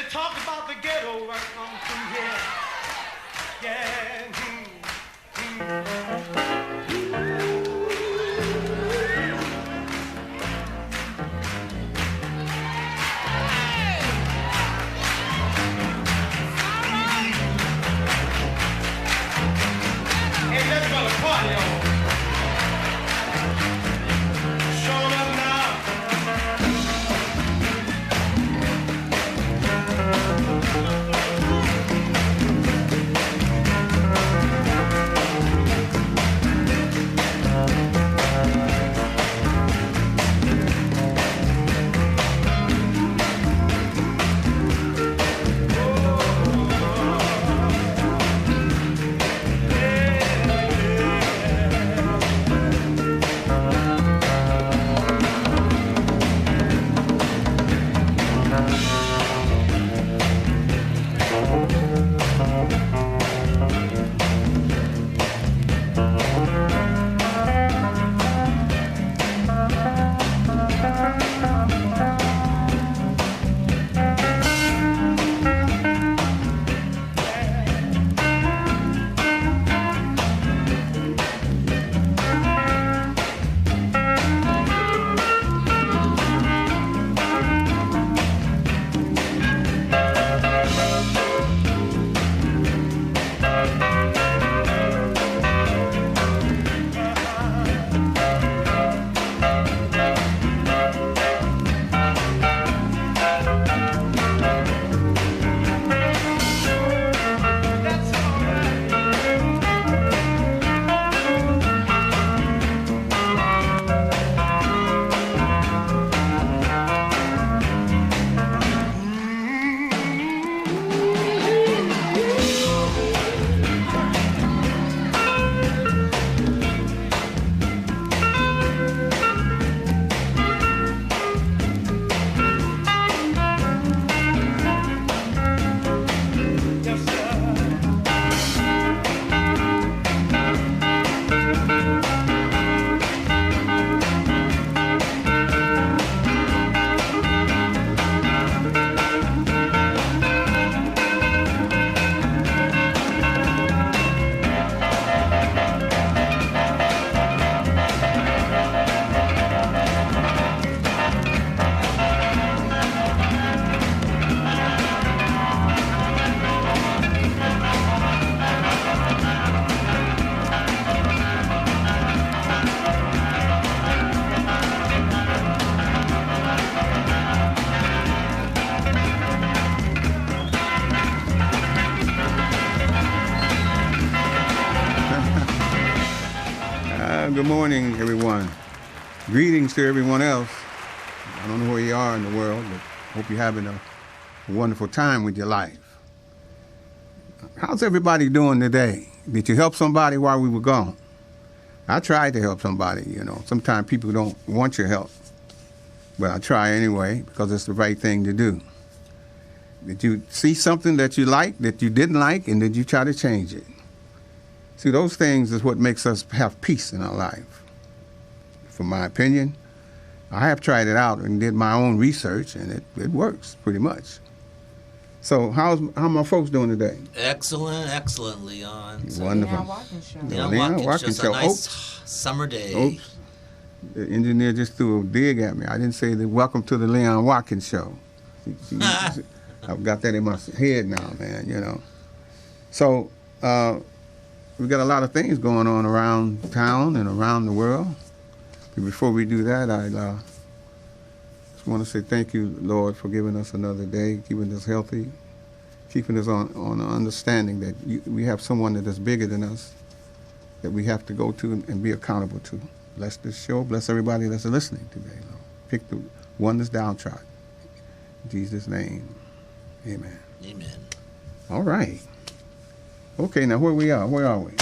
talk about the ghetto right on through here. Yeah. Hey, let's go to party, y'all. Showing up now. Good morning, everyone. Greetings to everyone else. I don't know where you are in the world, but hope you're having a wonderful time with your life. How's everybody doing today? Did you help somebody while we were gone? I tried to help somebody, you know. Sometimes people don't want your help, but I try anyway because it's the right thing to do. Did you see something that you liked, that you didn't like, and did you try to change it? See, those things is what makes us have peace in our life. From my opinion, I have tried it out and did my own research, and it works pretty much. So how my folks doing today? Excellent, Leon. So, wonderful. Leon Watkins Show. Leon Watkins Show. A nice summer day. Oops. The engineer just threw a dig at me. I didn't say that. Welcome to the Leon Watkins Show. I've got that in my head now, man, you know. So we got a lot of things going on around town and around the world. But before we do that, I just want to say thank you, Lord, for giving us another day, keeping us healthy, keeping us on an understanding that we have someone that is bigger than us that we have to go to and be accountable to. Bless this show. Bless everybody that's listening today, Lord. Pick the one that's downtrodden. In Jesus' name, amen. Amen. All right. Okay, now where are we?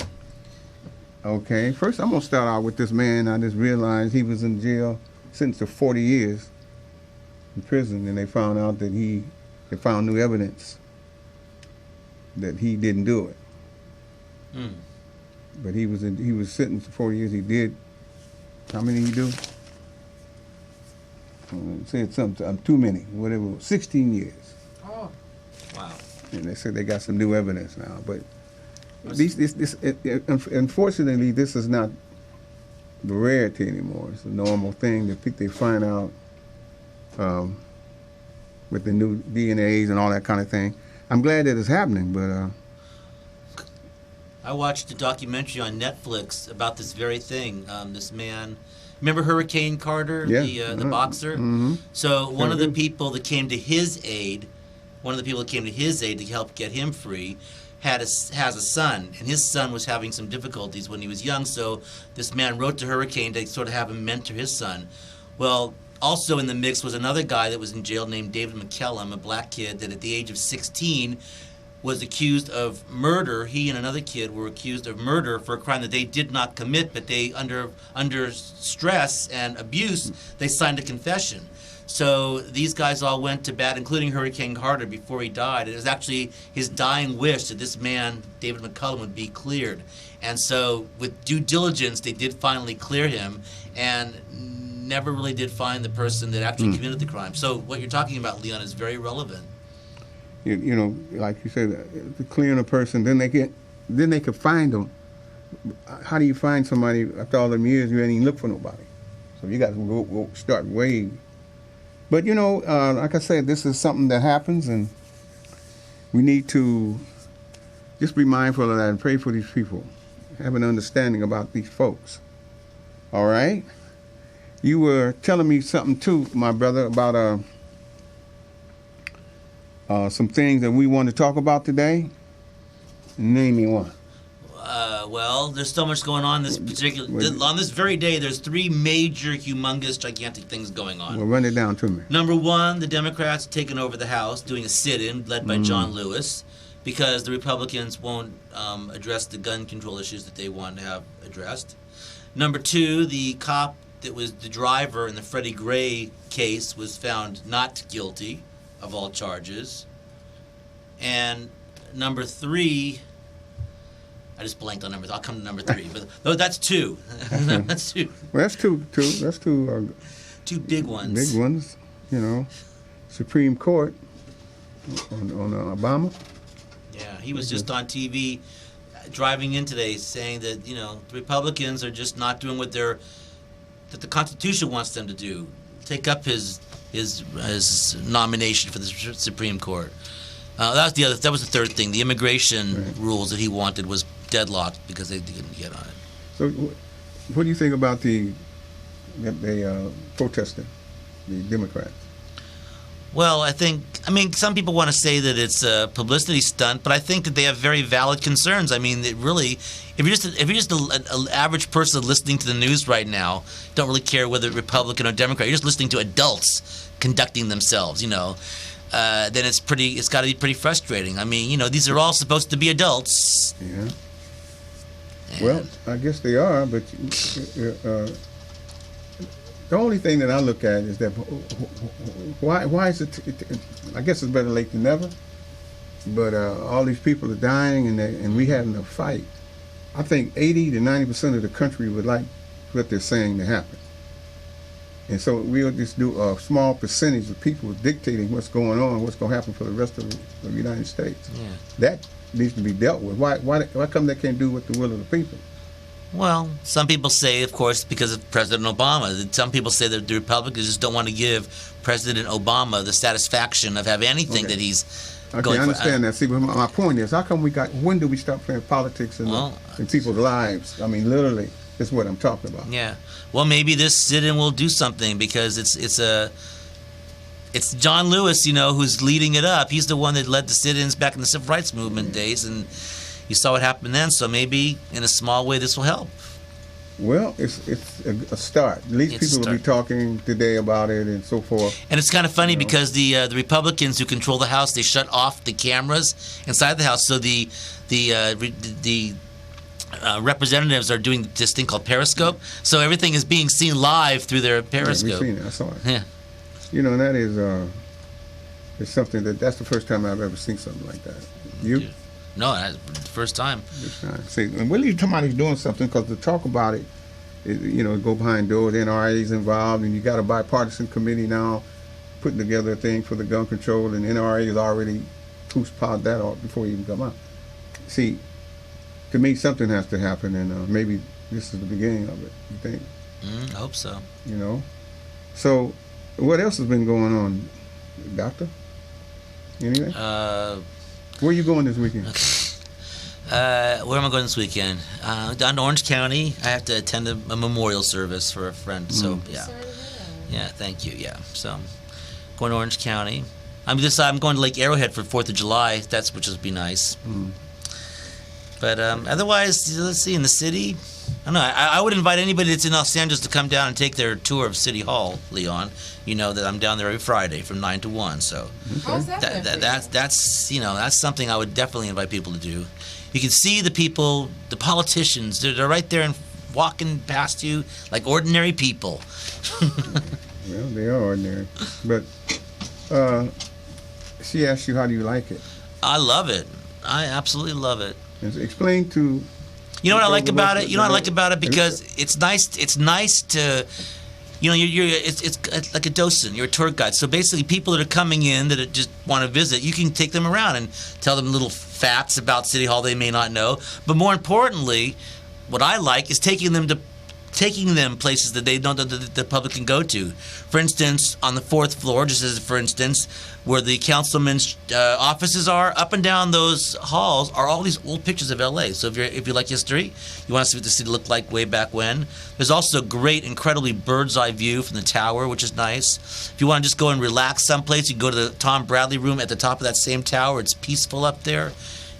Okay, first I'm going to start out with this man. I just realized he was in jail sentenced to 40 years in prison, and they found out that they found new evidence that he didn't do it. But he was sentenced to 40 years. He did, how many did he do? Said something, too many, whatever, 16 years. Oh. and they said they got some new evidence now. But unfortunately, this is not the rarity anymore. It's a normal thing that they find out with the new DNAs and all that kind of thing. I'm glad that it's happening, but I watched a documentary on Netflix about this very thing. This man, remember Hurricane Carter, the boxer? Mm-hmm. So one of the people that came to his aid, to help get him free, has a son, and his son was having some difficulties when he was young. So this man wrote to Hurricane to sort of have him mentor his son. Well, also in the mix was another guy that was in jail named David McCallum, a black kid that at the age of 16 was accused of murder. He and another kid were accused of murder for a crime that they did not commit, but they, under stress and abuse, they signed a confession. So these guys all went to bat, including Hurricane Carter, before he died. It was actually his dying wish that this man, David McCallum, would be cleared. And so with due diligence, they did finally clear him, and never really did find the person that actually committed the crime. So what you're talking about, Leon, is very relevant. You know, like you said, clearing a person, then they could find them. How do you find somebody after all them years? You ain't even look for nobody. So you got to go start way. But you know, like I said, this is something that happens, and we need to just be mindful of that and pray for these people. Have an understanding about these folks. All right. You were telling me something too, my brother, about some things that we want to talk about today. Name me one. Well, there's so much going on on this very day. There's three major, humongous, gigantic things going on. Well, run it down to me. Number one, the Democrats taking over the House, doing a sit-in led by John Lewis, because the Republicans won't address the gun control issues that they want to have addressed. Number two, the cop that was the driver in the Freddie Gray case was found not guilty of all charges. And number three, I just blanked on number. I'll come to number three, but that's two. That's two. Well, that's two. That's two. Two big ones. Big ones. You know, Supreme Court on Obama. Yeah, he was just on TV driving in today saying that the Republicans are just not doing what that the Constitution wants them to do. Take up his nomination for the Supreme Court. That was the third thing. The immigration rules that he wanted was deadlocked because they didn't get on it. So, what do you think about the protesting, the Democrats? Well, some people want to say that it's a publicity stunt, but I think that they have very valid concerns. I mean, if you're just an average person listening to the news right now, don't really care whether Republican or Democrat, you're just listening to adults conducting themselves, then it's got to be pretty frustrating. I mean, these are all supposed to be adults. Yeah. Well, I guess they are, but the only thing that I look at is that why is it? I guess it's better late than never. But all these people are dying, and we having a fight. I think 80 to 90% of the country would like what they're saying to happen. And so we'll just do a small percentage of people dictating what's going on, what's going to happen for the rest of the United States. Yeah. That needs to be dealt with. Why come they can't do with the will of the people? Well, some people say, of course, because of President Obama. Some people say that the Republicans just don't want to give President Obama the satisfaction of having anything that he's going for. I understand that. See, but my point is, when do we stop playing politics in people's lives? I mean, literally, that's what I'm talking about. Yeah. Well, maybe this sit-in will do something because it's John Lewis, who's leading it up. He's the one that led the sit-ins back in the civil rights movement days, and you saw what happened then. So maybe in a small way this will help. Well, it's a start. At least people will be talking today about it and so forth. And it's kind of funny because the Republicans who control the House, they shut off the cameras inside the House, so the representatives are doing this thing called Periscope. So everything is being seen live through their Periscope. Yeah, we've seen it. I saw it. Yeah. And that is it's something that's the first time I've ever seen something like that. You? Yeah. No, that's the first time. See, and when you talk about he's doing something, because to talk about it, go behind doors, NRA's involved, and you got a bipartisan committee now putting together a thing for the gun control, and NRA is already pot that off before you even come out. See, to me, something has to happen, and maybe this is the beginning of it. You think? I hope so. You know. So, what else has been going on, Doctor? Anything? Where are you going this weekend? Where am I going this weekend? Down to Orange County. I have to attend a memorial service for a friend. So yeah, thank you. Yeah, so going to Orange County. I'm going to Lake Arrowhead for 4th of July. Which would be nice. But otherwise, let's see, in the city, I don't know. I would invite anybody that's in Los Angeles to come down and take their tour of City Hall, Leon. You know that I'm down there every Friday from 9 to 1. So How's that that's something I would definitely invite people to do. You can see the people, the politicians. They're right there and walking past you like ordinary people. Well, they are ordinary. But she asked you, how do you like it? I love it. I absolutely love it. And explain to... You know what I like about it? You know what I like about it? Because it's nice to... You know, it's like a docent. You're a tour guide. So basically, people that are coming in that just want to visit, you can take them around and tell them little facts about City Hall they may not know. But more importantly, what I like is taking them places that they know that the public can go to. For instance, on the 4th floor, just as for instance, where the councilman's offices are, up and down those halls are all these old pictures of L.A. So if you like history, you want to see what the city looked like way back when. There's also a great, incredibly bird's eye view from the tower, which is nice. If you want to just go and relax someplace, you can go to the Tom Bradley room at the top of that same tower. It's peaceful up there.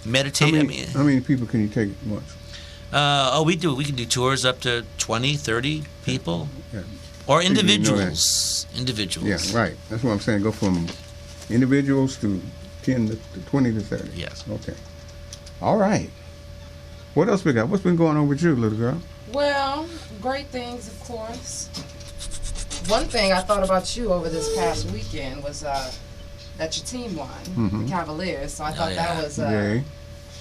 Meditate. How many people can you take at once? We can do tours up to 20, 30 people. Yeah. Or individuals. Individuals. Yeah, right. That's what I'm saying. Go from individuals to 10 to 20 to 30. Yes. Okay. All right. What else we got? What's been going on with you, little girl? Well, great things, of course. One thing I thought about you over this past weekend was that your team won, the Cavaliers. So I thought that was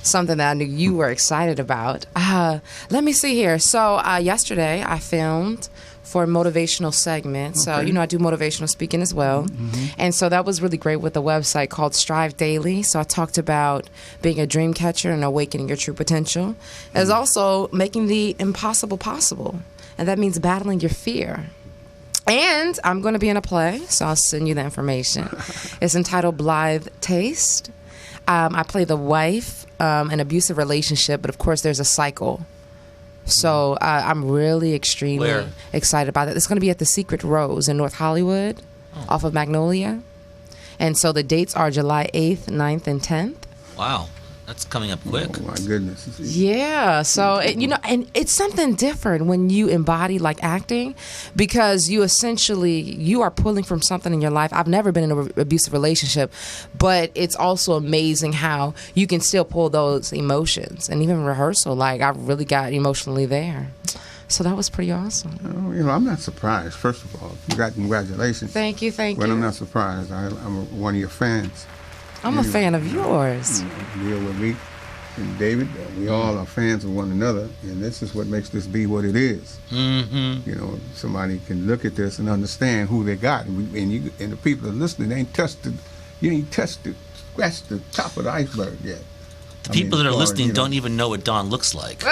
something that I knew you were excited about. Let me see here. So yesterday I filmed for a motivational segment. So, I do motivational speaking as well. And so that was really great with a website called Strive Daily. So I talked about being a dream catcher and awakening your true potential. As also making the impossible possible. And that means battling your fear. And I'm going to be in a play, so I'll send you the information. It's entitled Blithe Taste. I play the wife, an abusive relationship, but of course there's a cycle. So I'm really extremely excited about it. It's going to be at the Secret Rose in North Hollywood, off of Magnolia. And so the dates are July 8th, 9th, and 10th. Wow. That's coming up quick. Oh, my goodness. Yeah. So, and it's something different when you embody like acting, because you are pulling from something in your life. I've never been in an abusive relationship, but it's also amazing how you can still pull those emotions. And even rehearsal, like I really got emotionally there. So that was pretty awesome. I'm not surprised, first of all. Congratulations. Thank you. But I'm not surprised. I'm one of your fans. I'm a fan of yours. Deal with me and David. We all are fans of one another, and this is what makes this be what it is. Mm-hmm. Somebody can look at this and understand who they got, and the people that are listening, they ain't scratched the top of the iceberg yet. The people that are listening don't even know what Dawn looks like.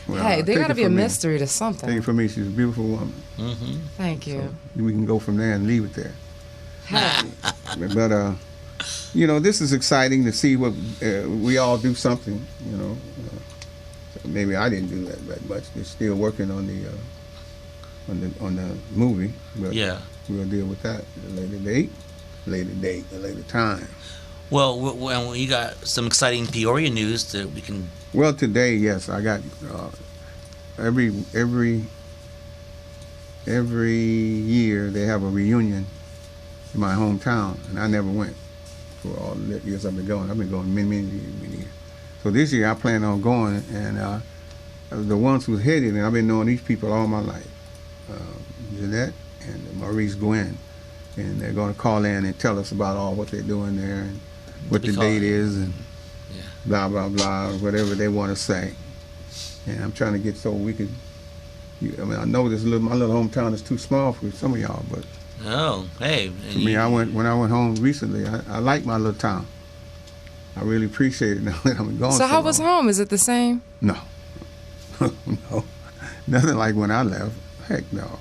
Well, hey, there got to be a mystery to something. Take it from me, she's a beautiful woman. Mm-hmm. Thank you. So we can go from there and leave it there. Hey. But this is exciting to see what we all do something. Maybe I didn't do that much. They're still working on the movie, but we'll deal with that at a later time. Well, you got some exciting Peoria news that we can. Well, today, yes, I got every year they have a reunion in my hometown, and I never went. For all the years I've been going. I've been going many years. So this year I plan on going, and the ones who headed, and I've been knowing these people all my life, Jeanette and Maurice Gwen, and they're going to call in and tell us about all what they're doing there and what the date is and blah, blah, blah, whatever they want to say. And I'm trying to get so we could, I know my little hometown is too small for some of y'all, but oh, hey. when I went home recently, I like my little town. I really appreciate it now that I'm gone. So how was long. home? Is it the same? No. No. Nothing like when I left. Heck no.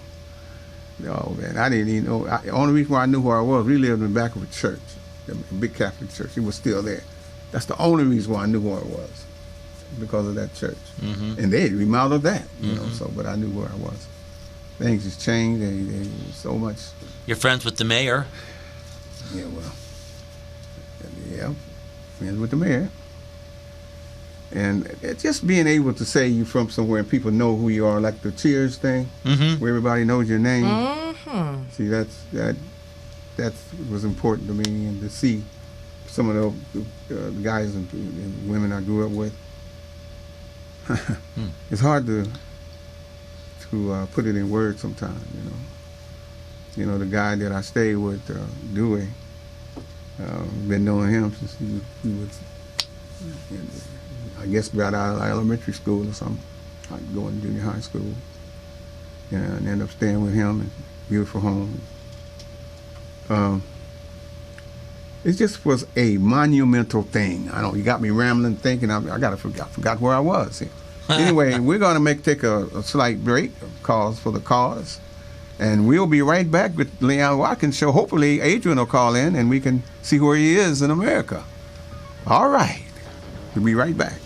No, man. I didn't even know. The only reason why I knew where I was, we lived in the back of a church, a big Catholic church. It was still there. That's the only reason why I knew where I was, because of that church. And they remodeled that, you know, so, but I knew where I was. Things has changed. They so much. You're friends with the mayor. Yeah, well, yeah, friends with the mayor. And just being able to say you're from somewhere and people know who you are, like the Cheers thing, where everybody knows your name. See, that was important to me, and to see some of the guys and women I grew up with. It's hard to put it in words sometimes, you know. You know, the guy that I stayed with, Dewey, been knowing him since he was, I guess, got out of elementary school or something, like going to junior high school. And ended up staying with him in a beautiful home. It just was a monumental thing. I know you got me rambling, thinking I forgot where I was. Anyway, we're going to take a slight break, cause for the cause, and we'll be right back with Leon Watkins show. Hopefully, Adrian will call in and we can see where he is in America. All right, we'll be right back.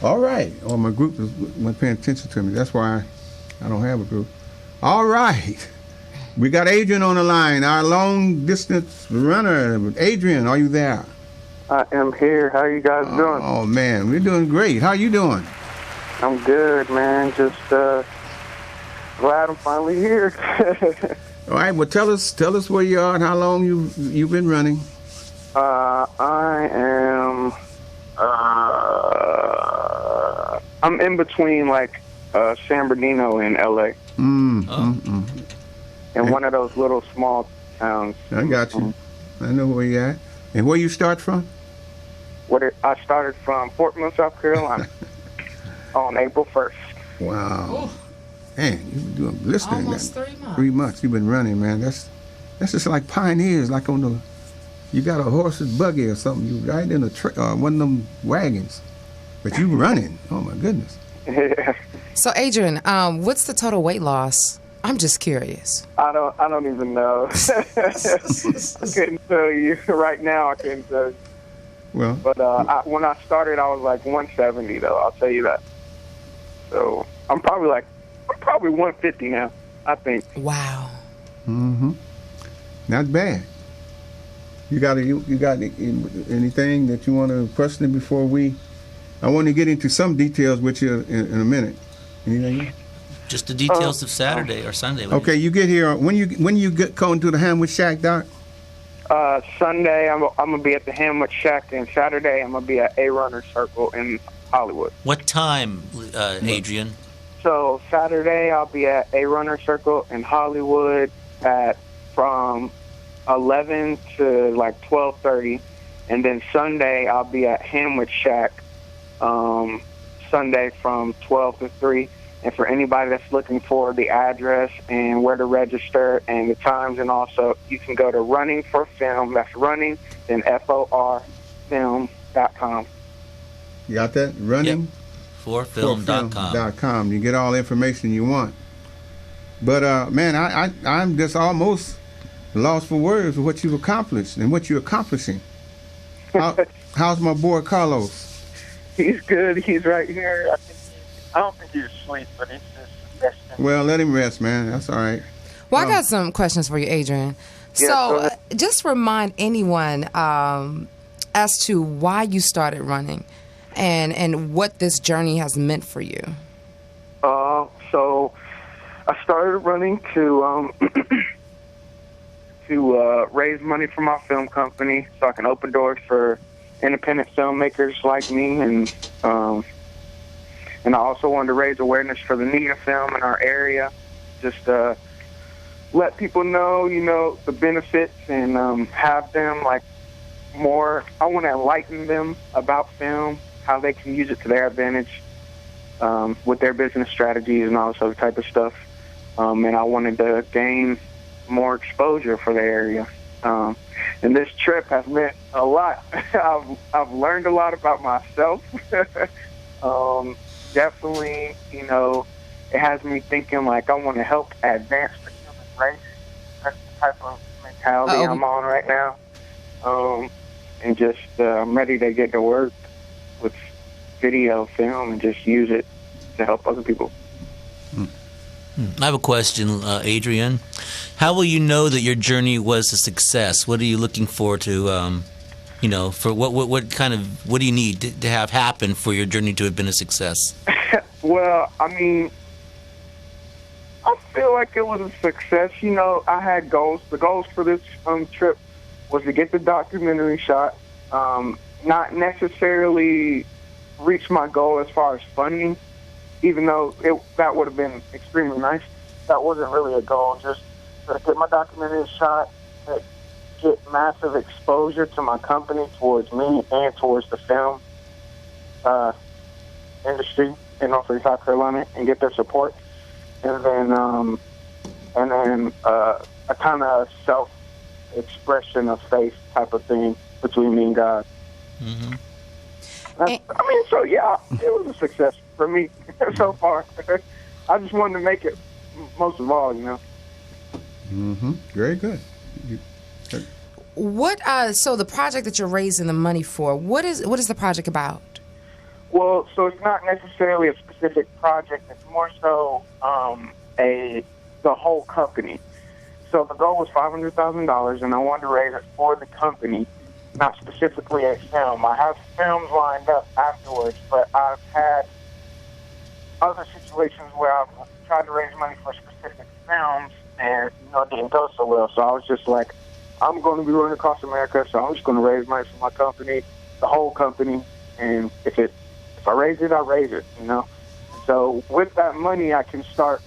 All right. Oh, my group wasn't paying attention to me. That's why I don't have a group. All right. We got Adrian on the line, our long distance runner. Adrian, are you there? I am here. How you guys doing? Oh man, we're doing great. How you doing? I'm good, man. Just glad I'm finally here. All right. Well, tell us where you are and how long you've been running. I am. I'm in between like San Bernardino and LA. In one of those little small towns. I got you. I know where you at. And where you start from? I started from Fort Mill, South Carolina, on April 1st. Wow. Man, you've been doing listening. Almost 3 months. 3 months you've been running, man. That's just like pioneers, like you got a horse's buggy or something. You ride in one of them wagons, but you running. Oh my goodness. Yeah. So Adrian, what's the total weight loss? I'm just curious. I don't even know. I couldn't tell you right now. I couldn't tell you. Well, but when I started, I was like 170 though. I'll tell you that. So I'm probably 150 now, I think. Wow. Not bad. You got anything that you want to question before I want to get into some details with you in a minute. Anything? Just the details of Saturday or Sunday. Okay, you get here when you get going to the Hamwood Shack, Doc. Sunday I'm gonna be at the Hamlet Shack, and Saturday I'm gonna be at A Runner Circle in Hollywood. What time, Adrian? So Saturday I'll be at A Runner Circle in Hollywood from 11 to like 12:30, and then Sunday I'll be at Hamlet Shack Sunday from 12 to 3. And for anybody that's looking for the address and where to register and the times, and also you can go to Running for Film. That's running, then FOR film.com. You got that? Running? Yep. forfilm.com. You get all the information you want. But man, I'm just almost lost for words with what you've accomplished and what you're accomplishing. How's my boy Carlos? He's good. He's right here. I don't think he's asleep, but he's just resting. Well, let him rest, man. That's all right. Well, I got some questions for you, Adrian. Yeah, So, just remind anyone as to why you started running and what this journey has meant for you. So I started running to raise money for my film company so I can open doors for independent filmmakers like me, and I also wanted to raise awareness for the need of film in our area, just let people know, the benefits and have them more. I want to enlighten them about film, how they can use it to their advantage with their business strategies and all this other type of stuff. And I wanted to gain more exposure for the area. And this trip has meant a lot. I've learned a lot about myself. Definitely, it has me thinking I want to help advance the human race. That's the type of mentality I'm on right now. And just I'm ready to get to work with video, film, and just use it to help other people. I have a question, Adrian. How will you know that your journey was a success? What are you looking for to, for what do you need to have happen for your journey to have been a success? Well, I mean, I feel like it was a success. I had goals. The goals for this trip was to get the documentary shot, not necessarily reach my goal as far as funding, even though that would have been extremely nice. That wasn't really a goal, just to get my documentary shot, to get massive exposure to my company towards me and towards the film industry in North South Carolina, and get their support. And then a kind of self-expression of faith type of thing between me and God. Mm-hmm. It was a success for me so far. I just wanted to make it most of all, Mm-hmm. Very good. What? So the project that you're raising the money for, what is the project about? Well, so it's not necessarily a specific project. It's more so the whole company. So the goal was $500,000, and I wanted to raise it for the company, not specifically a film. I have films lined up afterwards, but I've had other situations where I've tried to raise money for specific films, and it didn't go so well. So I was just like, I'm going to be running across America, so I'm just going to raise money for my company, the whole company, and if I raise it, I raise it, So with that money, I can start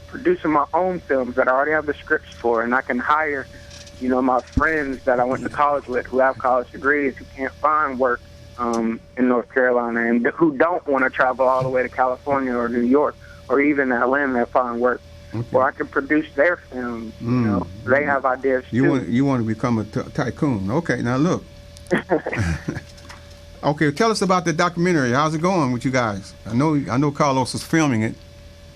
producing my own films that I already have the scripts for, and I can hire, my friends that I went to college with who have college degrees who can't find work in North Carolina and who don't want to travel all the way to California or New York or even Atlanta to find work. Okay. Or I can produce their films. They have ideas too. You want to become a tycoon? Okay, now look. Okay, tell us about the documentary. How's it going with you guys? I know Carlos is filming it.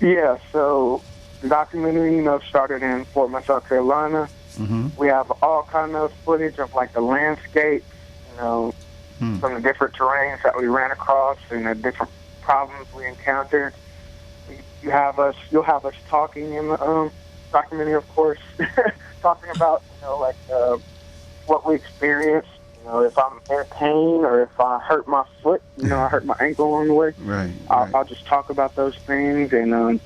Yeah, so the documentary, started in Fort Myers, South Carolina. Mm-hmm. We have all kind of footage of the landscape, from the different terrains that we ran across and the different problems we encountered. You'll have us talking in the documentary, of course, talking about what we experienced, You know, if I'm in pain or if I hurt my foot, you know, I hurt my ankle along the way, Right. I'll just talk about those things. And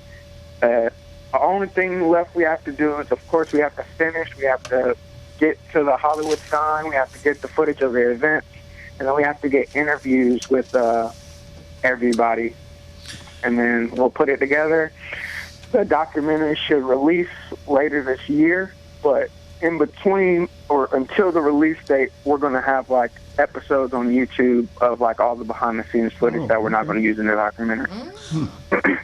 the only thing left we have to do is, of course, we have to finish. We have to get to the Hollywood sign. We have to get the footage of the events. And then we have to get interviews with everybody. And then we'll put it together. The documentary should release later this year. But in between or until the release date, we're going to have, like, episodes on YouTube of, like, all the behind-the-scenes footage that we're not going to use in the documentary.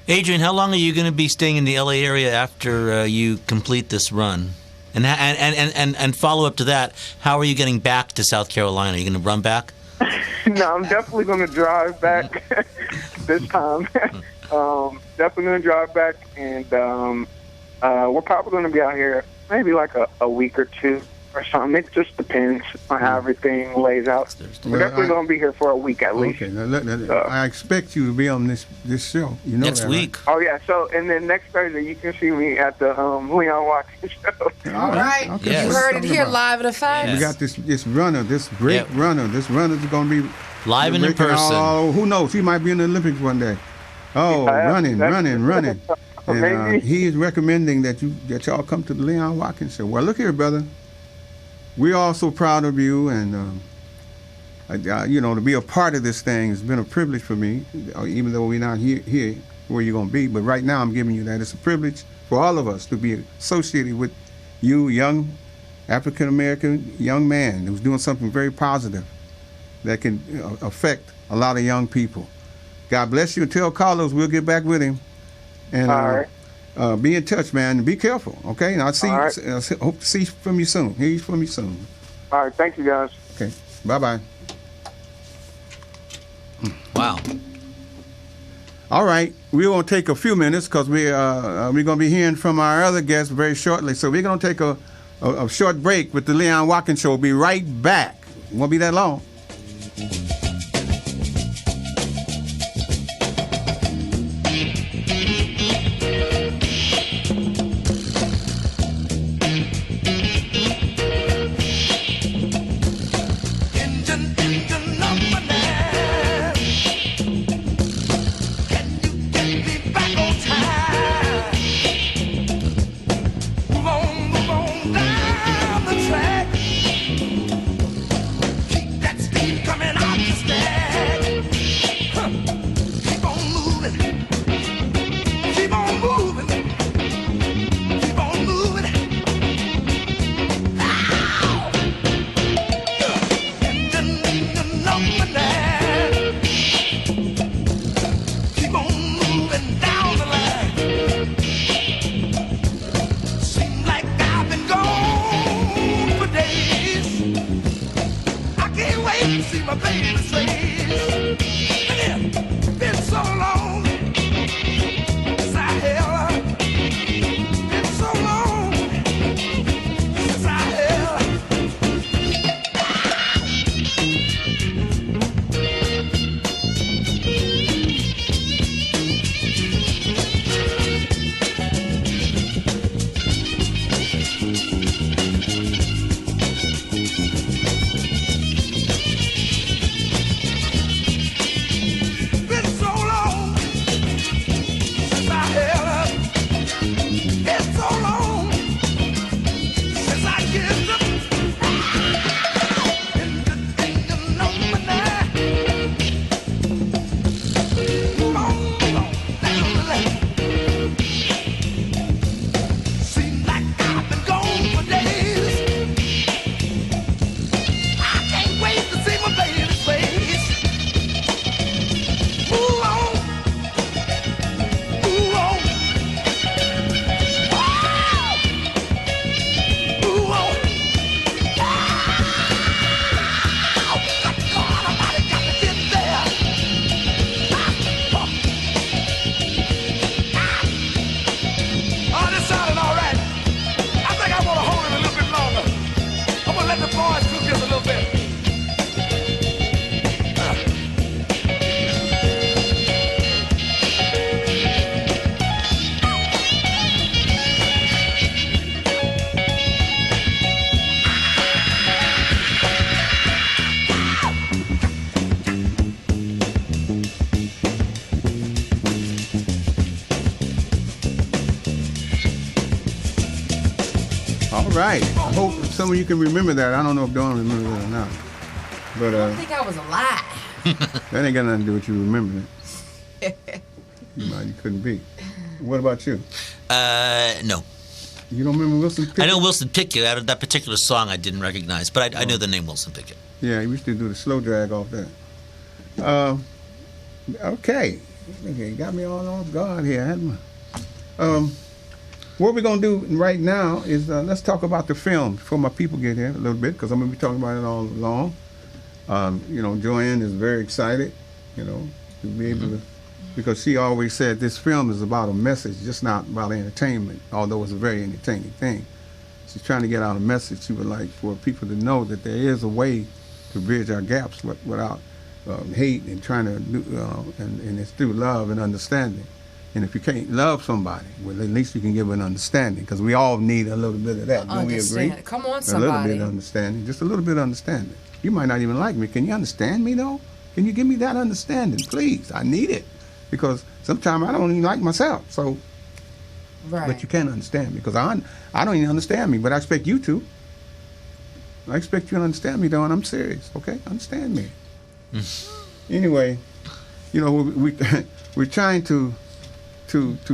Adrian, how long are you going to be staying in the LA area after you complete this run? And follow up to that, how are you getting back to South Carolina? Are you going to run back? No, I'm definitely going to drive back this time. Definitely going to drive back, and we're probably going to be out here maybe like a week or two or something. It just depends on how everything lays out. We're definitely going to be here for a week at least. Okay, now, I expect you to be on this show. You know Next that, week. Oh, yeah. So, and then next Thursday, you can see me at the Leon Watkins show. All right. Okay. Yes. You heard it here live at Effect. We got this runner, this great runner. This runner's going to be Live and in breaking person. all- who knows? He might be in the Olympics one day. Oh, running. And Maybe. he is recommending that y'all come to the Leon Watkins show. Well, look here, brother. We're all so proud of you, and you know, to be a part of this thing has been a privilege for me. Even though we're not here where you're going to be, but right now I'm giving you that. It's a privilege for all of us to be associated with you, young African American young man who's doing something very positive that can affect a lot of young people. God bless you, and tell Carlos we'll get back with him. And All right. be in touch, man. Be careful, okay? And I'll see. All right. Hope to see from you soon. Hear from you soon. All right. Thank you, guys. Okay. Bye-bye. Wow. All right. We're going to take a few minutes because we're going to be hearing from our other guests very shortly. So we're going to take a short break with the Leon Watkins Show. We'll be right back. It won't be that long. right. I hope some of you can remember that. I don't know if Dawn remembers that or not. But I think I was alive. that ain't got nothing to do with you remembering it. You couldn't be. What about you? No. You don't remember Wilson Pickett? I know Wilson Pickett. Out of that particular song, I didn't recognize, but I knew the name Wilson Pickett. Yeah, we used to do the slow drag off that. Okay, got me all off guard here, hadn't I? What we're gonna do right now is let's talk about the film before my people get here a little bit, because I'm gonna be talking about it all along. Joanne is very excited, to be able to, because she always said this film is about a message, just not about entertainment, although it's a very entertaining thing. She's trying to get out a message. She would like for people to know that there is a way to bridge our gaps without hate, and trying to do, and it's through love and understanding. And if you can't love somebody, well, at least you can give an understanding, because we all need a little bit of that. Do we agree? Come on, somebody. A little bit of understanding, just a little bit of understanding. You might not even like me. Can you understand me, though? Can you give me that understanding, please? I need it, because sometimes I don't even like myself. So, Right. but you can't understand me, because I don't even understand me, but I expect you to. I expect you to understand me, though, and I'm serious. Okay, understand me. Anyway, we're trying to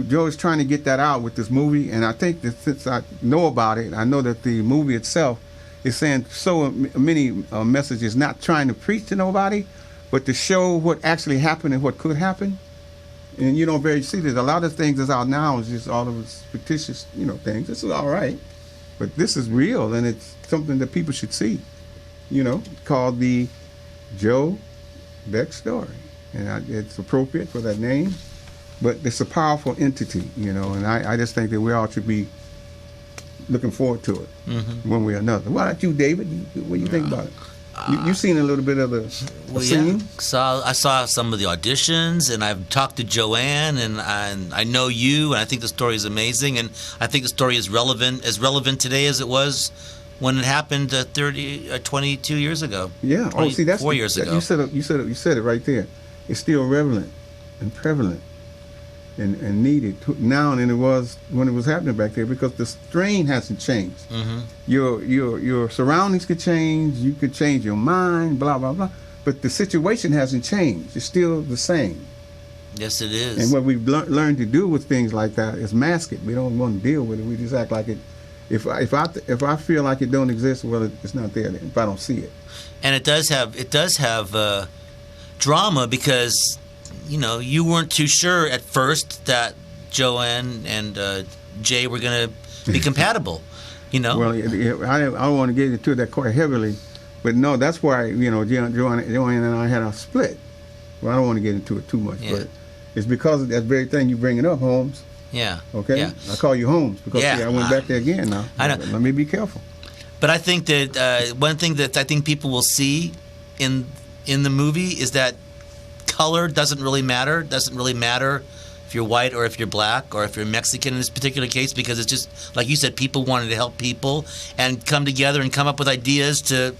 Joe's trying to get that out with this movie, and I think that since I know about it, I know that the movie itself is saying so many messages, not trying to preach to nobody, but to show what actually happened and what could happen. And see, there's a lot of things that's out now is just all of it's fictitious, things. This is all right, but this is real, and it's something that people should see. Called the Joe Beck story, and it's appropriate for that name. But it's a powerful entity, and I just think that we all should be looking forward to it one way or another. Why not you, David? What do you think about it? You've seen a little bit of the scene? Yeah. I saw some of the auditions, and I've talked to Joanne, and I know you, and I think the story is amazing, and I think the story is as relevant today as it was when it happened 22 years ago. Yeah. 4 years ago. You said it right there. It's still relevant and prevalent. And needed now than it was when it was happening back there, because the strain hasn't changed. Your surroundings could change, you could change your mind, blah blah blah, but the situation hasn't changed. It's still the same. Yes, it is. And what we've learned to do with things like that is mask it. We don't want to deal with it. We just act like it. If I feel like it don't exist, well, it's not there. If I don't see it. And it does have drama, because you weren't too sure at first that Joanne and Jay were going to be compatible, Well, I don't want to get into that quite heavily, but no, that's why, Joanne and I had our split. Well, I don't want to get into it too much, but it's because of that very thing you bringing up, Holmes. Yeah. Okay? Yeah. I call you Holmes because see, I went back there again now. I know. Let me be careful. But I think that one thing that I think people will see in the movie is that color doesn't really matter. Doesn't really matter if you're white or if you're black or if you're Mexican in this particular case, because it's just, like you said, people wanted to help people and come together and come up with ideas to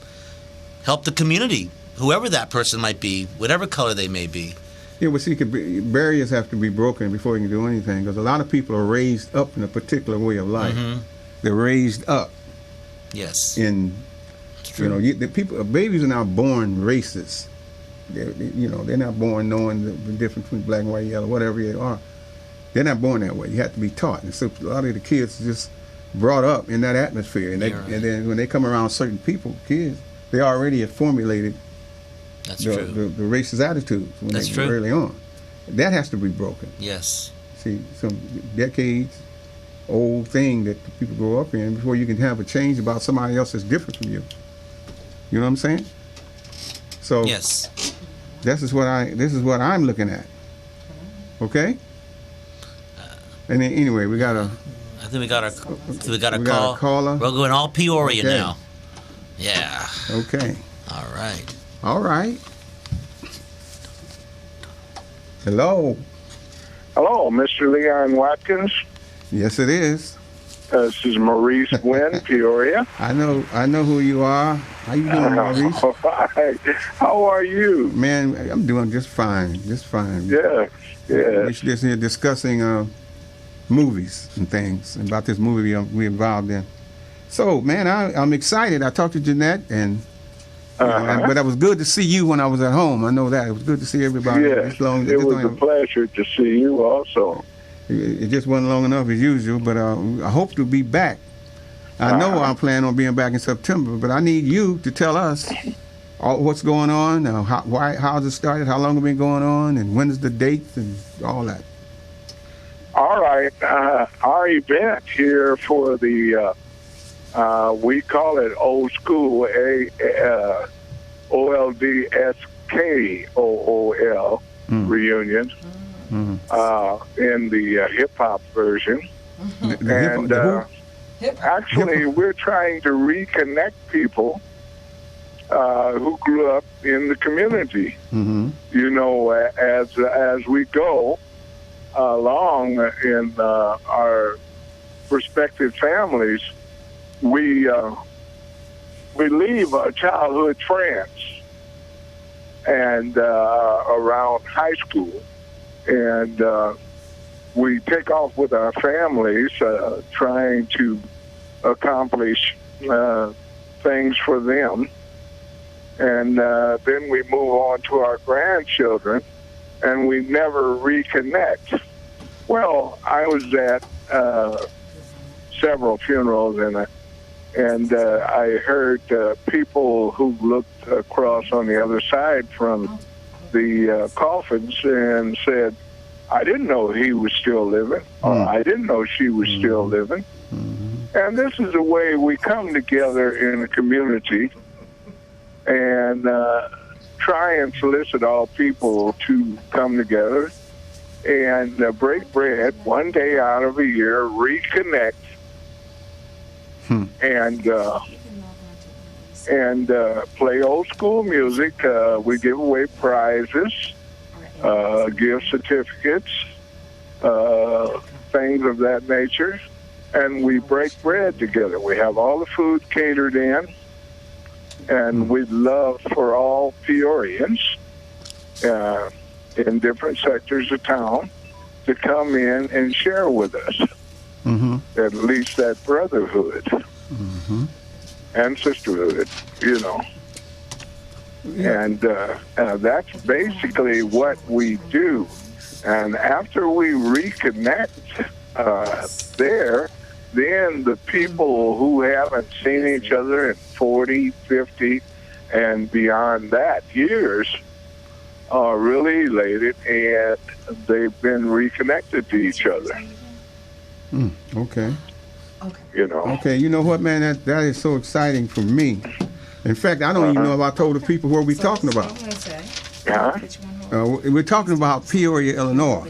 help the community, whoever that person might be, whatever color they may be. Yeah, well, see, barriers have to be broken before you can do anything, because a lot of people are raised up in a particular way of life. They're raised up. Yes. Babies are now born racist. They're not born knowing the difference between black and white, yellow, whatever they are. They're not born that way. You have to be taught. And so a lot of the kids are just brought up in that atmosphere. And then when they come around certain kids, they already have formulated the racist attitudes when they were early on. That has to be broken. Yes. See, some decades old thing that people grow up in before you can have a change about somebody else that's different from you. You know what I'm saying? So yes. This is what I'm looking at. Okay? And then anyway, I think we got a call. Got a caller. We're going all Peoria okay. now. Yeah. Okay. All right. Hello. Hello, Mr. Leon Watkins. Yes, it is. This is Maurice Wynn, Peoria. I know who you are. How you doing, Maurice? All right. How are you? Man, I'm doing just fine. Yeah. We're just here discussing movies and things, about this movie we're involved in. So, man, I'm excited. I talked to Jeanette, and but it was good to see you when I was at home. I know that. It was good to see everybody. Yes, it was a pleasure to see you also. It just wasn't long enough as usual, but I hope to be back. I know I'm planning on being back in September, but I need you to tell us what's going on, how's it started, how long it been going on, and when is the date, and all that. All right. Our event here for the, we call it Old School, OLDSKOOL reunion, in the hip-hop version. Actually, we're trying to reconnect people who grew up in the community. You know, as we go along in our respective families, we leave our childhood friends and around high school, and we take off with our families, trying to accomplish things for them, and then we move on to our grandchildren, and we never reconnect. Well, I was at several funerals, and I heard people who looked across on the other side from the coffins and said, I didn't know he was still living, or I didn't know she was still living. And this is a way we come together in a community and try and solicit all people to come together and break bread one day out of a year, reconnect, and play old school music. We give away prizes, gift certificates, things of that nature, and we break bread together. We have all the food catered in, and we'd love for all Peorians in different sectors of town to come in and share with us. At least that brotherhood and sisterhood, you know. And that's basically what we do. And after we reconnect there, then the people who haven't seen each other in 40, 50, and beyond that years are really elated, and they've been reconnected to each other. Okay. You know. Okay, you know what, man? That is so exciting for me. In fact, I don't even know if I told the people what we're talking about. We're talking about Peoria, Illinois.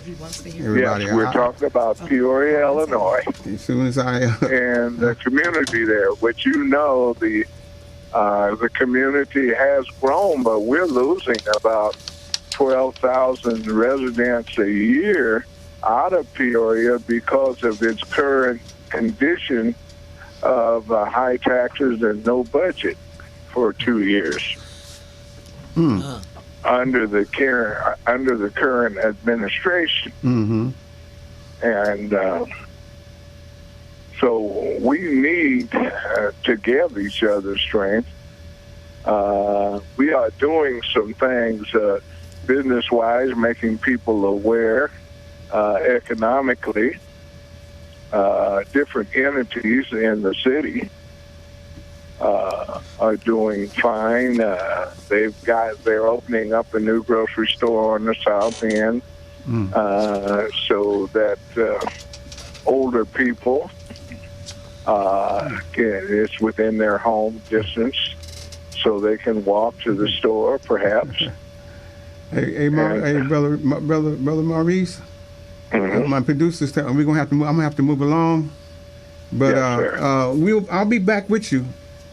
Everybody. Yes, we're talking about Peoria, Illinois. As soon as I and the community there, which you know, the community has grown, but we're losing about 12,000 residents a year out of Peoria because of its current condition of high taxes and no budget for 2 years. Under the current administration. And so we need to give each other strength. We are doing some things business-wise, making people aware economically. Different entities in the city are doing fine. They're opening up a new grocery store on the south end, so that older people it's within their home distance, so they can walk to the store, perhaps. Hey, brother Maurice. My producer's telling me I'm gonna have to move along, but yes, I'll be back with you.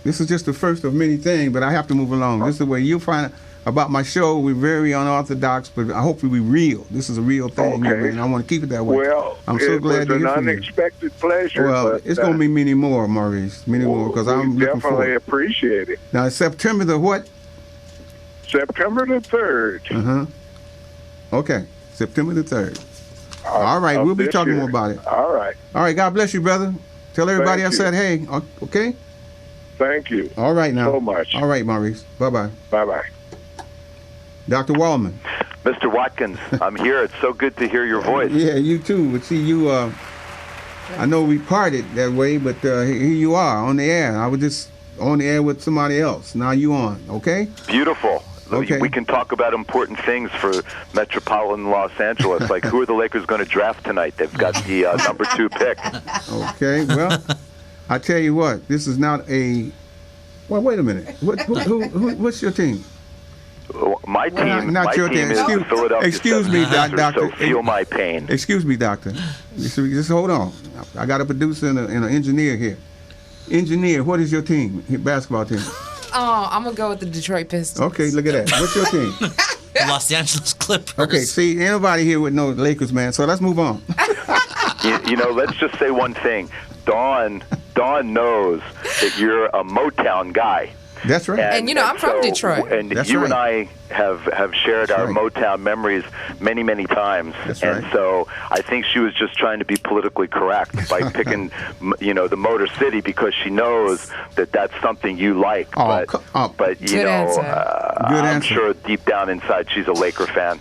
This is just the first of many things, but I have to move along. This is the way you'll find about my show. We're very unorthodox, but I hope we're real. This is a real thing, and I want to keep it that way. Well, I'm so glad to hear from you. It was an unexpected pleasure. Well, it's going to be many more, Maurice, many more, because I'm looking forward. Definitely appreciate it. Now, September the what? September the 3rd. Okay, September the 3rd. All right, we'll be talking more about it. All right. All right, God bless you, brother. Tell everybody I Thank said hey. Okay. Thank you All right now. so much. All right, Maurice. Bye-bye. Bye-bye. Dr. Wallman. Mr. Watkins, I'm here. It's so good to hear your voice. Yeah, you too. But see, you, I know we parted that way, but here you are on the air. I was just on the air with somebody else. Now you on, okay? Beautiful. Okay. We can talk about important things for metropolitan Los Angeles, like who are the Lakers going to draft tonight? They've got the number 2 pick. Okay, well, I tell you what, this is not a... Well, wait a minute. What's your team? My team, Not your team team. is the Philadelphia Excuse me, 76ers, doctor. so feel my pain. Excuse me, doctor. Just hold on. I got a producer and an engineer here. Engineer, what is your team? Basketball team. Oh, I'm gonna go with the Detroit Pistons. Okay, look at that. What's your team? Los Angeles Clippers. Okay, see, ain't nobody here with no Lakers, man. So let's move on. You know, let's just say one thing. Dawn knows that you're a Motown guy. That's right. And you know, I'm from Detroit. And That's you right. and I have shared That's our right. Motown memories many, many times. That's and right. so I think she was just trying to be politically correct by picking, the Motor City because she knows that that's something you like. Oh, but you Good know, answer. Good I'm answer. sure deep down inside she's a Laker fan.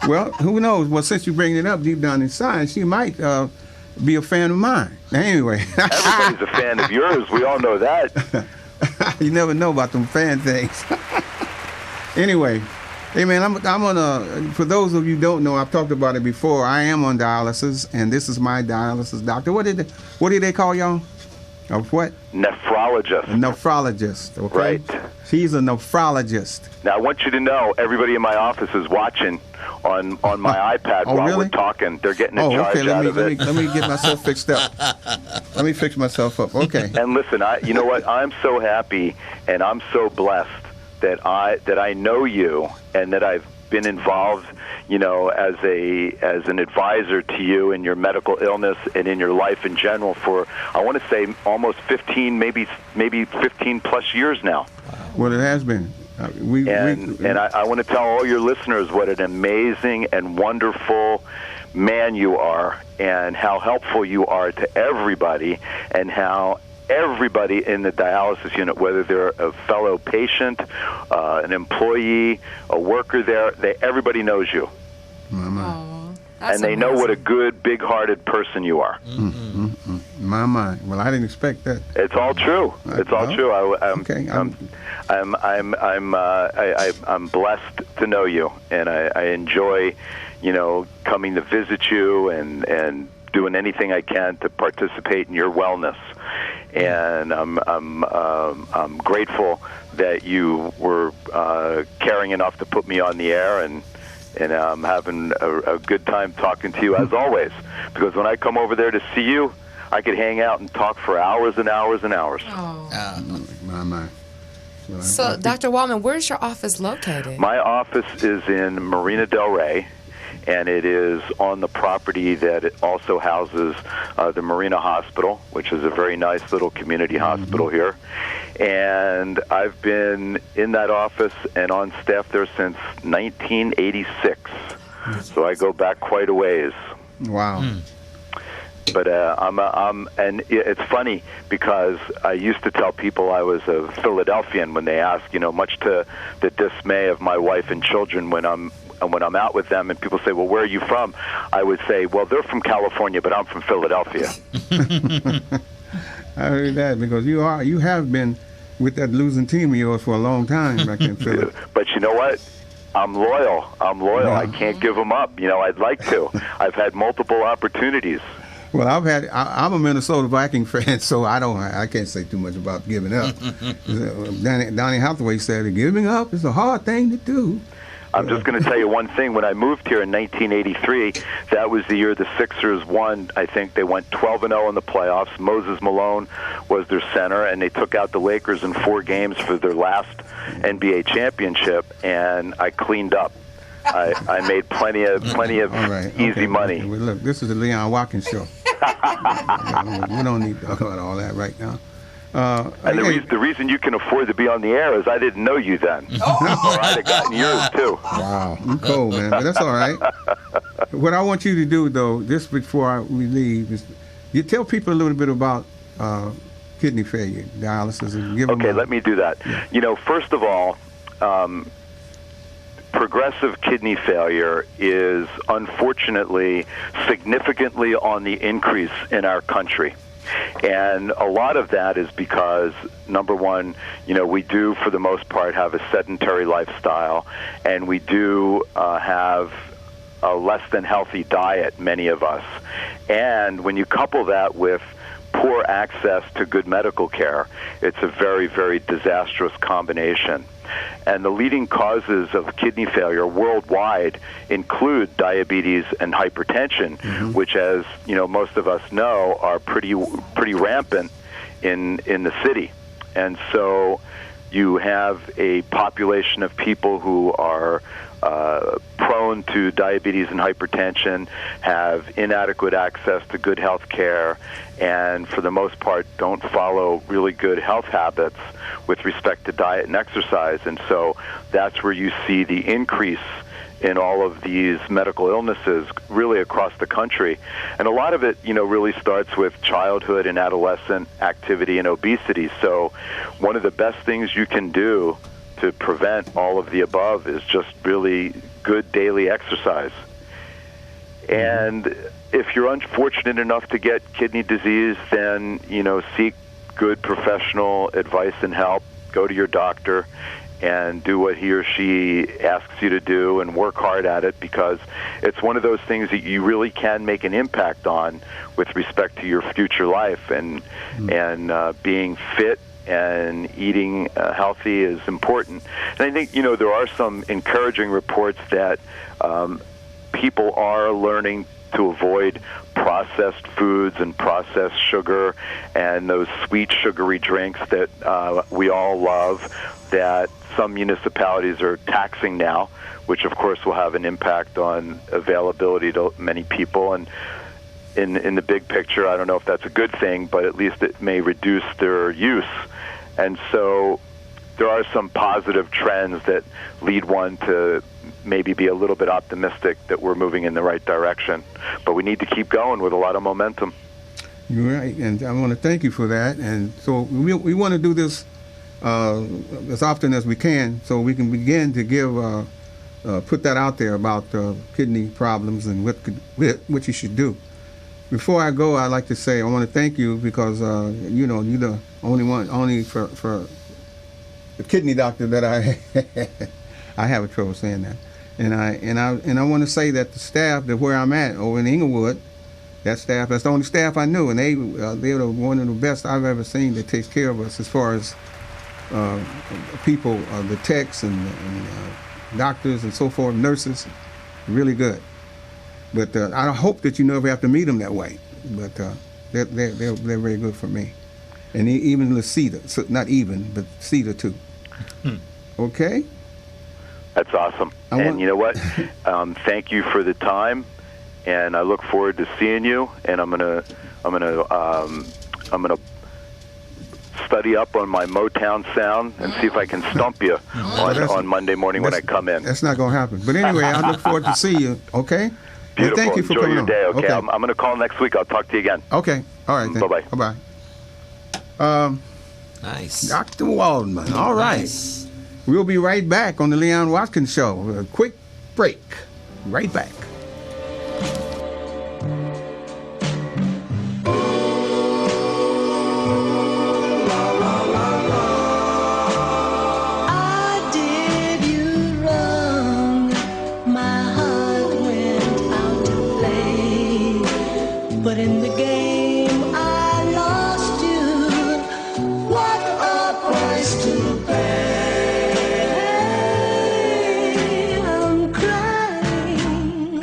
Well, who knows? Well, since you bring it up deep down inside, she might be a fan of mine. Anyway. Everybody's a fan of yours. We all know that. You never know about them fan things. Anyway, hey man, I'm on a. For those of you who don't know, I've talked about it before. I am on dialysis, and this is my dialysis doctor. What did they call y'all? Of what? Nephrologist. A nephrologist. Okay. Right. She's a nephrologist. Now, I want you to know, everybody in my office is watching on my iPad while really? we're talking. They're getting a charge okay. out of it. Let me get myself fixed up. Let me fix myself up. Okay. And listen, you know what? I'm so happy and I'm so blessed that I know you and that I've been involved, as an advisor to you in your medical illness and in your life in general for, I want to say, almost 15, maybe 15 plus years now. Well, it has been. And I want to tell all your listeners what an amazing and wonderful man you are and how helpful you are to everybody and how everybody in the dialysis unit, whether they're a fellow patient, an employee, a worker there, everybody knows you. And they know what a good, big-hearted person you are. My mind. Well, I didn't expect that. It's all true. It's all true. I'm blessed to know you, and I enjoy, coming to visit you and doing anything I can to participate in your wellness. And I'm grateful that you were caring enough to put me on the air, and I'm having a good time talking to you as always. Because when I come over there to see you, I could hang out and talk for hours and hours and hours. My. Well, So, Dr. Wallman, where's your office located? My office is in Marina Del Rey, and it is on the property that it also houses the Marina Hospital, which is a very nice little community hospital here. And I've been in that office and on staff there since 1986. So I go back quite a ways. Wow. But and it's funny because I used to tell people I was a Philadelphian when they ask, much to the dismay of my wife and children when I'm out with them, and people say, "Well, where are you from?" I would say, "Well, they're from California, but I'm from Philadelphia." I heard that because you have been with that losing team of yours for a long time back in Philly. But you know what? I'm loyal. Yeah. I can't give them up. I'd like to. I've had multiple opportunities. Well, I'm a Minnesota Viking fan, so I can't say too much about giving up. Donnie Hathaway said, "Giving up is a hard thing to do." I'm just going to tell you one thing. When I moved here in 1983, that was the year the Sixers won. I think they went 12-0 in the playoffs. Moses Malone was their center, and they took out the Lakers in 4 games for their last NBA championship, and I cleaned up. I made plenty of easy money. Well, look, this is the Leon Watkins show. We don't need to talk about all that right now. And the reason you can afford to be on the air is I didn't know you then. Or I'd have gotten yours, too. Wow, you cold, man, but that's all right. What I want you to do, though, just before we leave, is you tell people a little bit about kidney failure, dialysis, and give them. Okay, let me do that. Yeah. First of all, progressive kidney failure is unfortunately significantly on the increase in our country. And a lot of that is because, number one, we do, for the most part, have a sedentary lifestyle, and we do have a less than healthy diet, many of us. And when you couple that with poor access to good medical care, it's a very, very disastrous combination. And the leading causes of kidney failure worldwide include diabetes and hypertension, which, as most of us know, are pretty rampant in the city. And so you have a population of people who are prone to diabetes and hypertension, have inadequate access to good health care, and for the most part don't follow really good health habits with respect to diet and exercise. And so that's where you see the increase in all of these medical illnesses really across the country. And a lot of it, really starts with childhood and adolescent activity and obesity. So one of the best things you can do to prevent all of the above is just really good daily exercise. And if you're unfortunate enough to get kidney disease, then, seek good professional advice and help. Go to your doctor and do what he or she asks you to do and work hard at it, because it's one of those things that you really can make an impact on with respect to your future life. And being fit and eating healthy is important. And I think, there are some encouraging reports that people are learning to avoid processed foods and processed sugar and those sweet, sugary drinks that we all love, that some municipalities are taxing now, which, of course, will have an impact on availability to many people. And in the big picture, I don't know if that's a good thing, but at least it may reduce their use. And so there are some positive trends that lead one to maybe be a little bit optimistic that we're moving in the right direction. But we need to keep going with a lot of momentum. You're right, and I want to thank you for that. And so we want to do this as often as we can, so we can begin to give put that out there about kidney problems and what you should do. Before I go, I'd like to say I want to thank you because you're the only for the kidney doctor that I have trouble saying that, and I want to say that the staff that where I'm at over in Inglewood, that's the only staff I knew, and they're one of the best I've ever seen that takes care of us as far as people, the techs and doctors and so forth, nurses, really good. But I hope that you never have to meet them that way. But they're very good for me, and even Lucida, so not even, but Cedar too. Okay. That's awesome. And you know what? Thank you for the time, and I look forward to seeing you. And I'm gonna study up on my Motown sound and see if I can stump you on Monday morning when I come in. That's not gonna happen. But anyway, I look forward to see you. Okay. Beautiful. Thank you for Enjoy coming your day. on. Okay. I'm going to call next week. I'll talk to you again. Okay. All right. Bye-bye. Bye-bye. Nice. Dr. Waldman. All right. Nice. We'll be right back on the Leon Watkins Show. A quick break. Right back. But in the game I lost you. What a price to pay. I'm crying.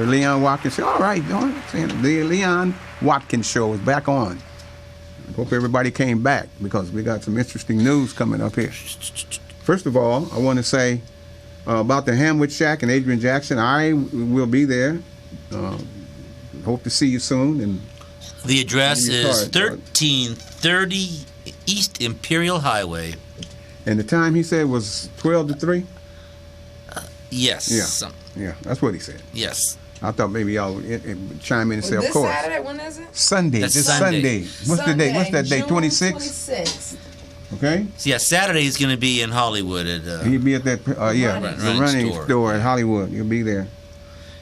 Leon Watkins Show. All right, the Leon Watkins Show is back on. I hope everybody came back because we got some interesting news coming up here. First of all, I want to say about the Hamwood Shack and Adrian Jackson. I will be there. Hope to see you soon. And the address is 1330 East Imperial Highway. And the time he said was 12 to 3? Yes. Yeah, that's what he said. Yes. I thought maybe y'all would chime in and say, of This course. Saturday, when is it? Sunday. That's This Sunday. Sunday. What's the date? What's that date? 26th? 26th. Okay. So yeah, Saturday is going to be in Hollywood at. He'll be at that, the running store at Hollywood. You'll be there.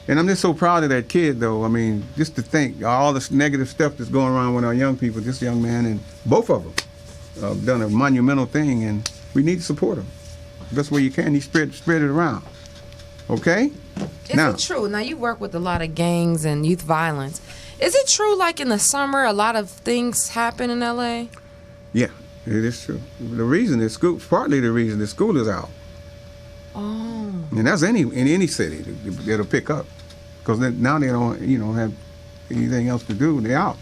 And I'm just so proud of that kid, though. I mean, just to think all this negative stuff that's going around with our young people, this young man and both of them have done a monumental thing, and we need to support them. Best way you can. He spread it around. Okay? Is now, it true? Now, you work with a lot of gangs and youth violence. Is it true, like in the summer, a lot of things happen in L.A.? Yeah, it is true. The reason is school. Partly the reason is school is out. Oh. And that's in any city that'll pick up, because now they don't, have anything else to do. They're out.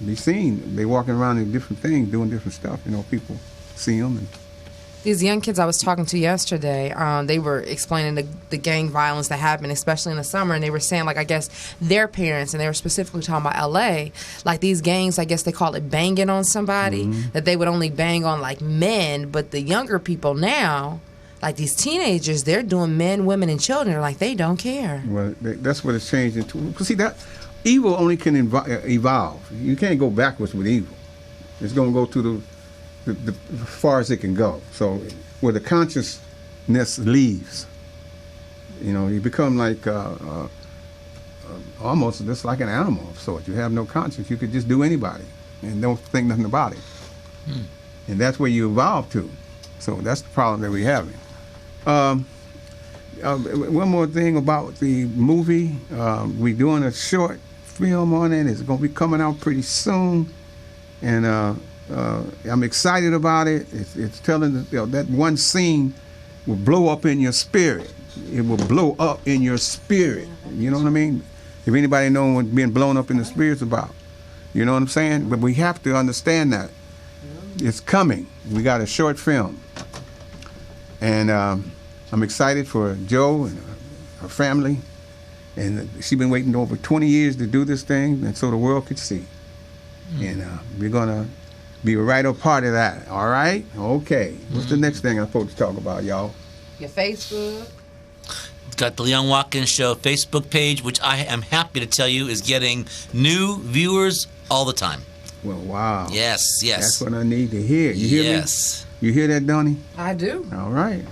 Be seen. They walking around in different things, doing different stuff. People see them. And These young kids I was talking to yesterday, they were explaining the gang violence that happened, especially in the summer, and they were saying, like, I guess their parents, and they were specifically talking about L.A., like these gangs, I guess they call it banging on somebody, that they would only bang on, like, men, but the younger people now, like these teenagers, they're doing men, women, and children, like they don't care. Well, that's what it's changed into. Because see, that evil only can evolve. You can't go backwards with evil. It's going to go to the far as it can go. So where the consciousness leaves, you become like almost just like an animal of sorts. You have no conscience. You could just do anybody and don't think nothing about it. And that's where you evolve to. So that's the problem that we're having. One more thing about the movie. We're doing a short film on it. It's going to be coming out pretty soon. And I'm excited about it. It's telling that one scene will blow up in your spirit. It will blow up in your spirit. You know what I mean? If anybody knows what being blown up in the spirit's about, you know what I'm saying? But we have to understand that it's coming. We got a short film, and I'm excited for Joe and her family. And she's been waiting over 20 years to do this thing, and so the world could see. And we're gonna be right a part of that. All right? Okay. What's the next thing I'm supposed to talk about, y'all? Your Facebook. It's got the Leon Watkins Show Facebook page, which I am happy to tell you is getting new viewers all the time. Well, wow. Yes. That's what I need to hear. You hear me? Yes. You hear that, Donnie? I do. All right.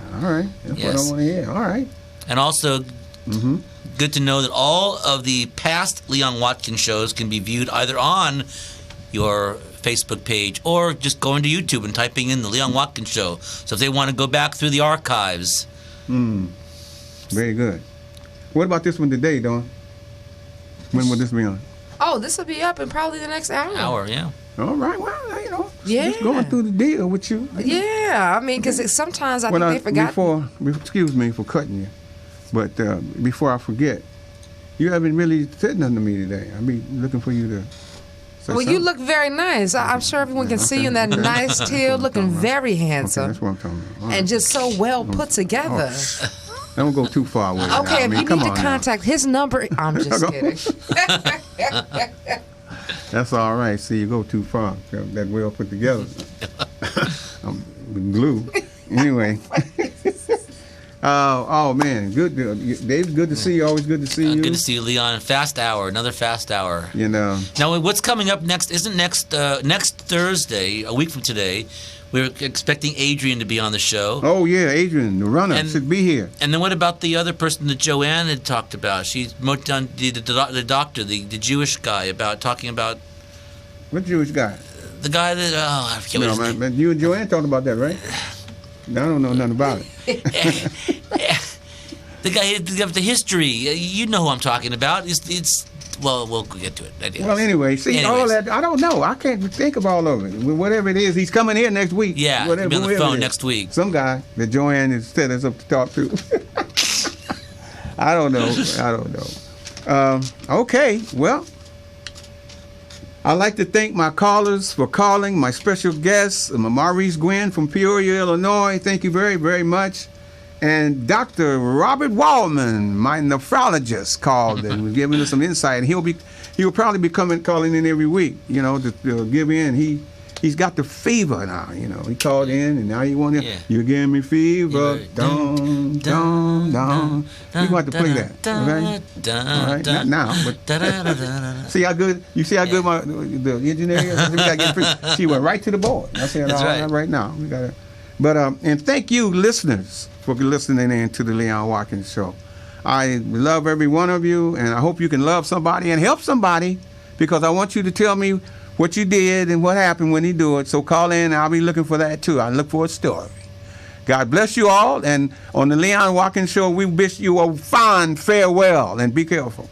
That's what I want to hear. All right. And also, good to know that all of the past Leon Watkins shows can be viewed either on your Facebook page or just going to YouTube and typing in the Leon Watkins Show. So if they want to go back through the archives. Very good. What about this one today, Dawn? When will this be on? Oh, this will be up in probably the next hour. Yeah. All right. Well, Yeah. just going through the deal with you. Yeah, I mean, because sometimes I think they forgot. Excuse me for cutting you, but before I forget, you haven't really said nothing to me today. I'll be looking for you to say Well, something. you look very nice. I'm sure everyone can see you in that nice teal, looking very handsome. Okay, that's what I'm talking about. All right. And just so well put together. Don't go too far away. Okay, if you come need to on now. contact his number, I'm just kidding. That's all right. See, you go too far. That well put together. With glue. Anyway. Oh man, good. Dave, good to see you. Always good to see you. Good to see you, Leon. Fast hour, another fast hour. Now, what's coming up next? Isn't next Thursday, a week from today? We're expecting Adrian to be on the show. Oh yeah, Adrian, the runner, should be here. And then what about the other person that Joanne had talked about? She's done the doctor, the Jewish guy, talking about. What Jewish guy? The guy that I forget what his name. Man, you and Joanne talked about that, right? I don't know nothing about it. The guy, the history. You know who I'm talking about. It's well, we'll get to it. Well, anyway, all that, I don't know. I can't think of all of it. Whatever it is, he's coming here next week. Yeah, he'll be on the phone next week. Some guy that Joanne has set us up to talk to. I don't know. Okay, well, I'd like to thank my callers for calling, my special guests, Maurice Gwynn from Peoria, Illinois. Thank you very, very much. And Dr. Robert Wallman, my nephrologist, called and was giving us some insight. And he'll probably be calling in every week, to give in. He's got the fever now, He called in and now he wanted, you give me fever, dun, dun, dun. We're going to have to play that, okay? All right, not now, but see how good, good the engineer is? We got to get free. She went right to the board. I'm saying right now. We got to, but, and thank you, listeners, for listening in to the Leon Watkins Show. I love every one of you, and I hope you can love somebody and help somebody, because I want you to tell me what you did and what happened when you do it. So call in, and I'll be looking for that too. I look for a story. God bless you all, and on the Leon Watkins Show, we wish you a fine farewell, and be careful.